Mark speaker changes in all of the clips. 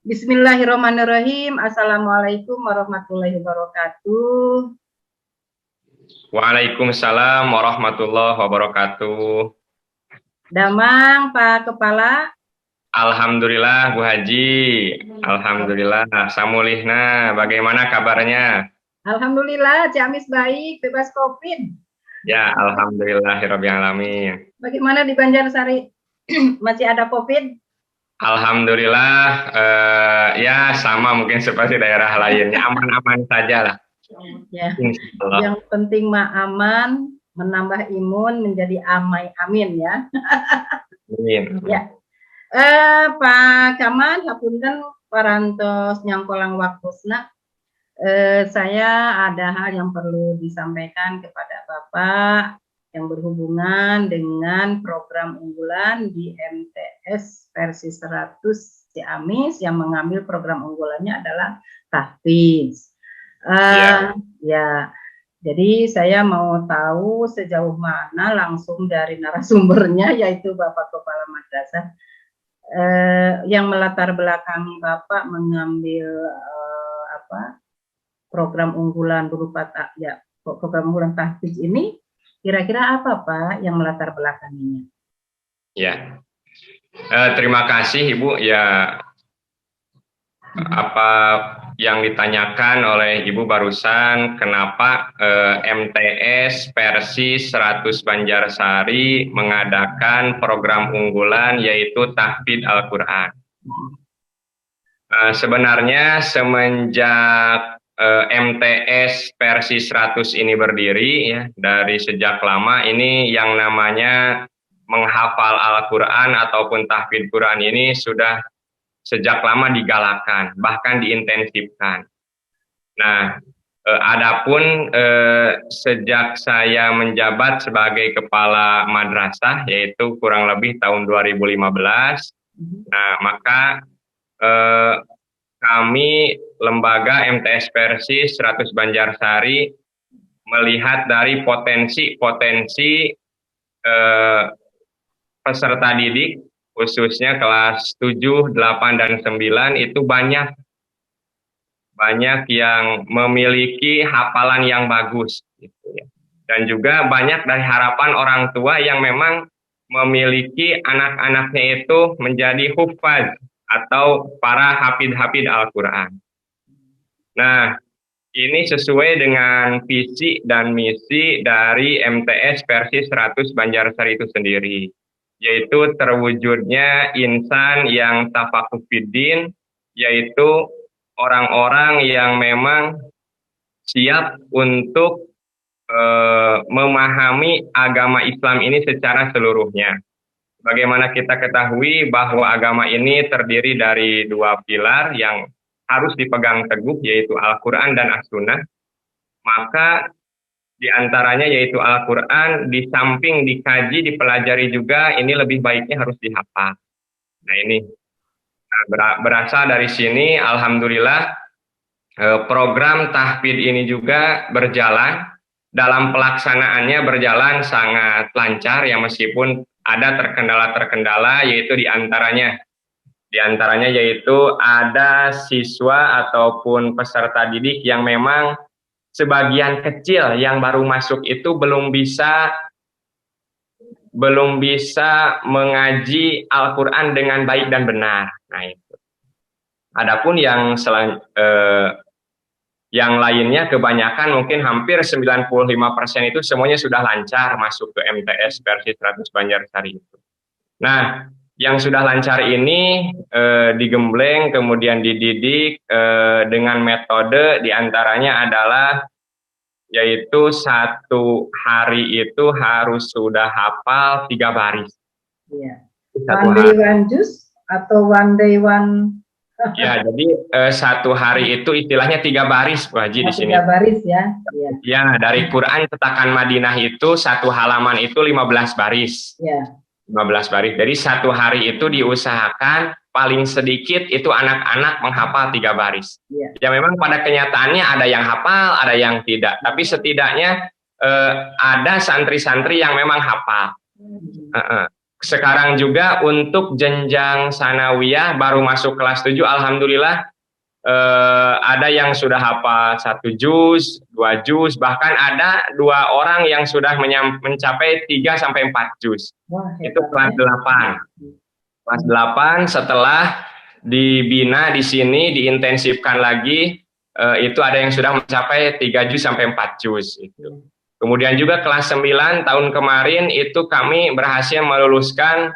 Speaker 1: Bismillahirrahmanirrahim. Assalamualaikum warahmatullahi wabarakatuh.
Speaker 2: Waalaikumsalam warahmatullahi wabarakatuh.
Speaker 1: Damang, Pak Kepala.
Speaker 2: Alhamdulillah, Bu Haji. Alhamdulillah. Samulihna, bagaimana kabarnya?
Speaker 1: Alhamdulillah, Ciamis baik, bebas COVID.
Speaker 2: Ya, alhamdulillahirabbil alamin.
Speaker 1: Bagaimana di Banjarsari? Masih ada COVID?
Speaker 2: Alhamdulillah, ya sama mungkin seperti daerah lainnya, aman-aman saja lah.
Speaker 1: Ya.
Speaker 2: Insyaallah.
Speaker 1: Yang penting mah aman, menambah imun menjadi amai, amin ya.
Speaker 2: Amin.
Speaker 1: Ya. Pak Kaman, hapunten parantos nyangkolang waktosna. Saya ada hal yang perlu disampaikan kepada Bapak yang berhubungan dengan program unggulan di MTS versi 100 Ciamis yang mengambil program unggulannya adalah tahfiz. Ya, jadi saya mau tahu sejauh mana langsung dari narasumbernya yaitu Bapak Kepala Madrasah yang melatar belakangi Bapak mengambil program unggulan berupa program unggulan tahfiz ini, kira-kira apa Pak yang melatar belakanginya?
Speaker 2: Ya, terima kasih Ibu. Ya, apa yang ditanyakan oleh Ibu barusan, kenapa MTS versi 100 Banjarsari mengadakan program unggulan yaitu tahfidz Al-Quran. Sebenarnya semenjak MTS versi 100 ini berdiri, ya, dari sejak lama ini yang namanya menghafal Al-Quran ataupun tahfidz Quran ini sudah sejak lama digalakan, bahkan diintensifkan. Nah, adapun sejak saya menjabat sebagai kepala madrasah, yaitu kurang lebih tahun 2015, nah maka kami lembaga MTS versi 100 Banjarsari melihat dari potensi-potensi peserta didik, khususnya kelas 7, 8, dan 9 itu banyak yang memiliki hafalan yang bagus, gitu ya. Dan juga banyak dari harapan orang tua yang memang memiliki anak-anaknya itu menjadi hufaz atau para hafid-hafid Al-Quran. Nah, ini sesuai dengan visi dan misi dari MTS versi 100 Banjarsari itu sendiri, yaitu terwujudnya insan yang tafaqquh fiddin, yaitu orang-orang yang memang siap untuk memahami agama Islam ini secara seluruhnya. Bagaimana kita ketahui bahwa agama ini terdiri dari dua pilar yang harus dipegang teguh, yaitu Al-Quran dan As-Sunnah. Maka diantaranya yaitu Al-Quran, di samping dikaji, dipelajari juga, ini lebih baiknya harus dihafal. Nah ini, berasal dari sini, alhamdulillah, program tahfidz ini juga berjalan, dalam pelaksanaannya berjalan sangat lancar, ya meskipun ada terkendala-terkendala, yaitu diantaranya yaitu ada siswa ataupun peserta didik yang memang sebagian kecil yang baru masuk itu belum bisa mengaji Al-Quran dengan baik dan benar. Nah itu. Adapun yang lainnya kebanyakan mungkin hampir 95% itu semuanya sudah lancar masuk ke MTS versi 100 Banjarsari itu. Nah, yang sudah lancar ini digembleng kemudian dididik dengan metode diantaranya adalah yaitu satu hari itu harus sudah hafal 3 baris.
Speaker 1: Iya. One day one juice atau one day one.
Speaker 2: Ya, jadi satu hari itu istilahnya 3 baris, Bu Haji, di sini.
Speaker 1: 3 baris ya.
Speaker 2: Ya, dari Quran cetakan Madinah itu satu halaman itu 15 baris.
Speaker 1: Ya.
Speaker 2: 15 baris. Jadi satu hari itu diusahakan paling sedikit itu anak-anak menghafal 3 baris. Ya memang pada kenyataannya ada yang hafal, ada yang tidak. Tapi setidaknya ada santri-santri yang memang hafal. sekarang juga untuk jenjang sanawiyah baru masuk kelas 7, alhamdulillah ada yang sudah hafal 1 juz, 2 juz, bahkan ada 2 orang yang sudah mencapai 3 sampai 4 juz.
Speaker 1: Wah,
Speaker 2: Itu
Speaker 1: hebat
Speaker 2: kelas
Speaker 1: ya.
Speaker 2: 8. Kelas 8 setelah dibina di sini, diintensifkan lagi, itu ada yang sudah mencapai 3 juz sampai 4 juz. Itu. Kemudian juga kelas 9 tahun kemarin itu kami berhasil meluluskan,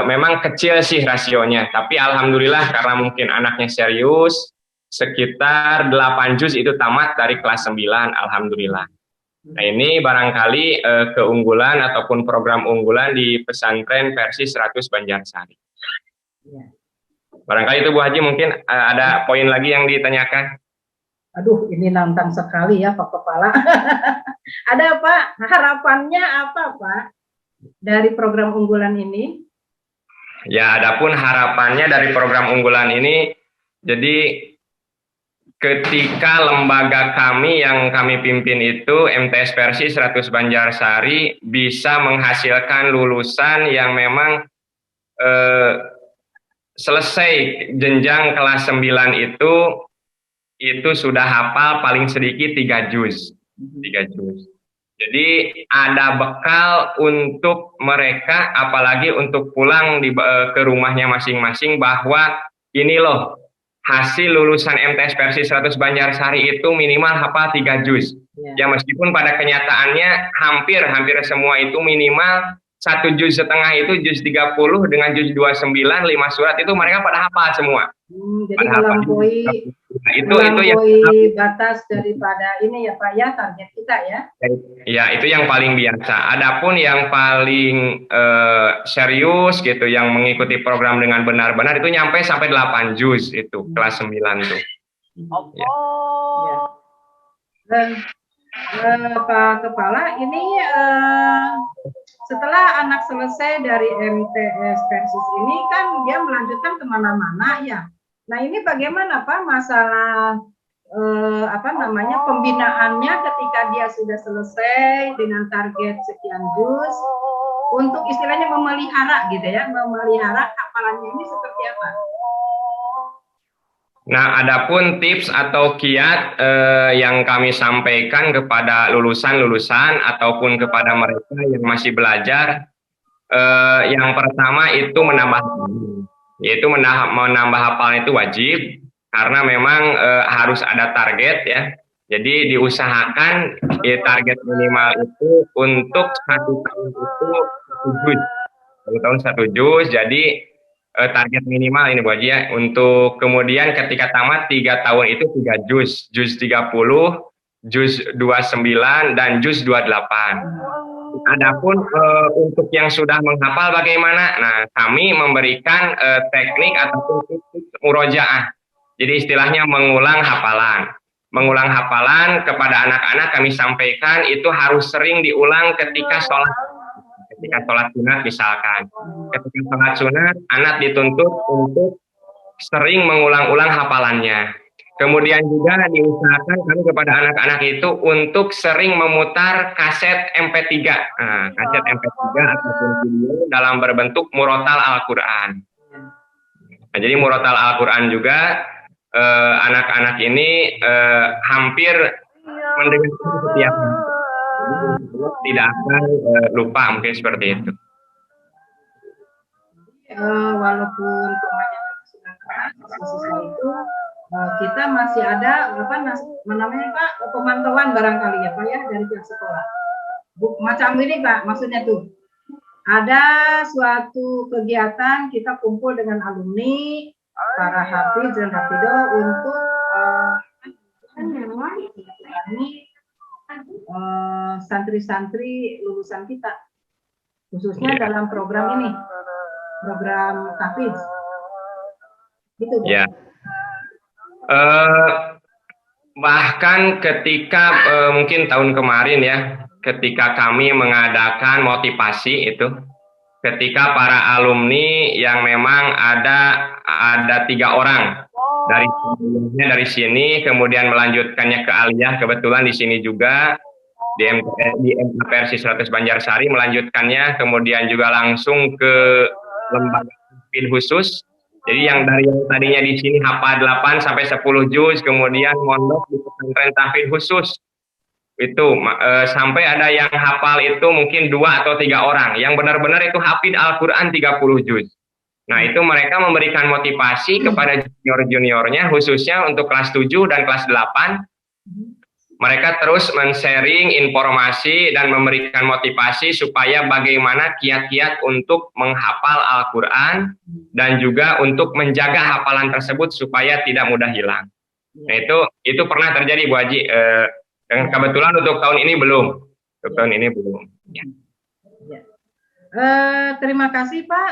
Speaker 2: memang kecil sih rasionya, tapi alhamdulillah karena mungkin anaknya serius, sekitar 8 juz itu tamat dari kelas 9, alhamdulillah. Nah ini barangkali keunggulan ataupun program unggulan di pesantren versi 100 Banjarsari. Barangkali itu Bu Haji, mungkin ada poin lagi yang ditanyakan.
Speaker 1: Aduh, ini nantang sekali ya Pak Kepala. Ada apa? Harapannya apa Pak dari program unggulan ini?
Speaker 2: Ya, adapun harapannya dari program unggulan ini, jadi ketika lembaga kami yang kami pimpin itu MTS versi 100 Banjarsari bisa menghasilkan lulusan yang memang selesai jenjang kelas 9 itu sudah hafal paling sedikit 3 juz. 3 juz. Jadi ada bekal untuk mereka, apalagi untuk pulang ke rumahnya masing-masing, bahwa ini loh, hasil lulusan MTS versi 100 Banjarsari itu minimal hafal 3 juz. Ya meskipun pada kenyataannya hampir semua itu minimal 1,5 juz itu juz 30 dengan juz 29, 5 surat itu mereka pada hafal semua.
Speaker 1: Jadi melampaui itu yang batas daripada ini ya Pak ya, target kita ya.
Speaker 2: Ya, itu yang paling biasa. Adapun yang paling serius gitu, yang mengikuti program dengan benar-benar itu nyampe sampai 8 juz itu, kelas 9 tuh.
Speaker 1: Ya. Ya. Dan Pak Kepala, ini setelah anak selesai dari MTS versus ini kan dia melanjutkan kemana-mana ya. Nah ini bagaimana Pak masalah pembinaannya ketika dia sudah selesai dengan target sekian juz, untuk istilahnya memelihara gitu ya, memelihara hafalannya ini seperti apa?
Speaker 2: Nah, adapun tips atau kiat yang kami sampaikan kepada lulusan-lulusan ataupun kepada mereka yang masih belajar, yang pertama itu menambah, yaitu menambah hafalan itu wajib, karena memang harus ada target ya. Jadi diusahakan target minimal itu untuk 1 tahun itu 1 juz. 1 tahun 1 juz, jadi target minimal ini Bu Haji ya. Untuk kemudian ketika tamat 3 tahun itu 3 juz. Juz 30, juz 29, dan juz 28. Adapun untuk yang sudah menghafal bagaimana? Nah, kami memberikan teknik ataupun murojaah. Jadi istilahnya mengulang hafalan. Mengulang hafalan kepada anak-anak kami sampaikan itu harus sering diulang ketika sholat. Ketika sholat sunat misalkan. Ketika sholat sunat, anak dituntut untuk sering mengulang-ulang hafalannya. Kemudian juga diusahakan kami kepada anak-anak itu untuk sering memutar kaset MP3. Nah, kaset MP3 ataupun video dalam berbentuk murotal Al-Quran. Nah, jadi murotal Al-Quran juga anak-anak ini hampir mendengarkan setiap hari. Tidak akan lupa, mungkin seperti itu.
Speaker 1: Walaupun kebanyakan sudah keras, khususnya itu kita masih ada namanya Pak, pemantauan barangkali ya Pak ya dari pihak sekolah. Macam ini Pak, maksudnya tuh ada suatu kegiatan kita kumpul dengan alumni, para hafiz dan hafidah untuk santri-santri lulusan kita, khususnya dalam program ini, program tahfiz. Gitu.
Speaker 2: Ya. Bahkan ketika mungkin tahun kemarin ya, ketika kami mengadakan motivasi itu, ketika para alumni yang memang ada 3 orang dari sini, kemudian melanjutkannya ke aliyah, kebetulan di sini juga, di MAPRC 100 Banjarsari, melanjutkannya kemudian juga langsung ke lembaga tahfidz khusus. Jadi yang dari yang tadinya di sini hafal 8 sampai 10 juz, kemudian mondok di pesantren tahfidz khusus. Itu sampai ada yang hafal itu mungkin 2 atau 3 orang, yang benar-benar itu hafid Al-Quran 30 juz. Nah, itu mereka memberikan motivasi kepada junior-juniornya, khususnya untuk kelas 7 dan kelas 8. Mereka terus men-sharing informasi dan memberikan motivasi supaya bagaimana kiat-kiat untuk menghafal Al-Quran dan juga untuk menjaga hafalan tersebut supaya tidak mudah hilang. Nah, itu pernah terjadi, Bu Haji. Dan kebetulan untuk tahun ini belum. Untuk tahun ini belum. Ya.
Speaker 1: Terima kasih Pak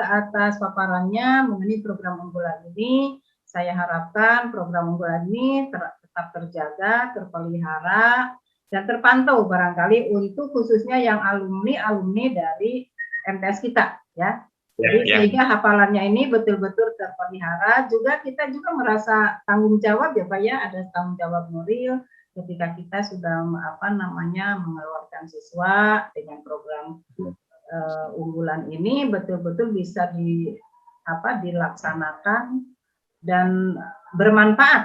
Speaker 1: atas paparannya mengenai program unggulan ini. Saya harapkan program unggulan ini tetap terjaga, terpelihara, dan terpantau barangkali untuk khususnya yang alumni dari MTS kita, ya. Jadi sehingga hafalannya ini betul-betul terpelihara. Juga kita juga merasa tanggung jawab ya Pak ya, ada tanggung jawab moral ketika kita sudah mengeluarkan siswa dengan program unggulan ini betul-betul bisa dilaksanakan dan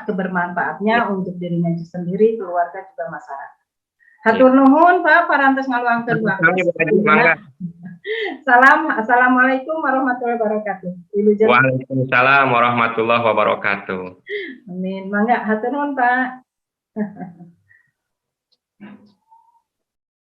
Speaker 1: kebermanfaatnya untuk dirinya sendiri, keluarga juga masyarakat. Hatur nuhun Pak parantos ngaluangkeun waktu. Assalamualaikum warahmatullahi wabarakatuh.
Speaker 2: Waalaikumsalam warahmatullahi wabarakatuh.
Speaker 1: Amin. Mangga hatur nuhun Pak.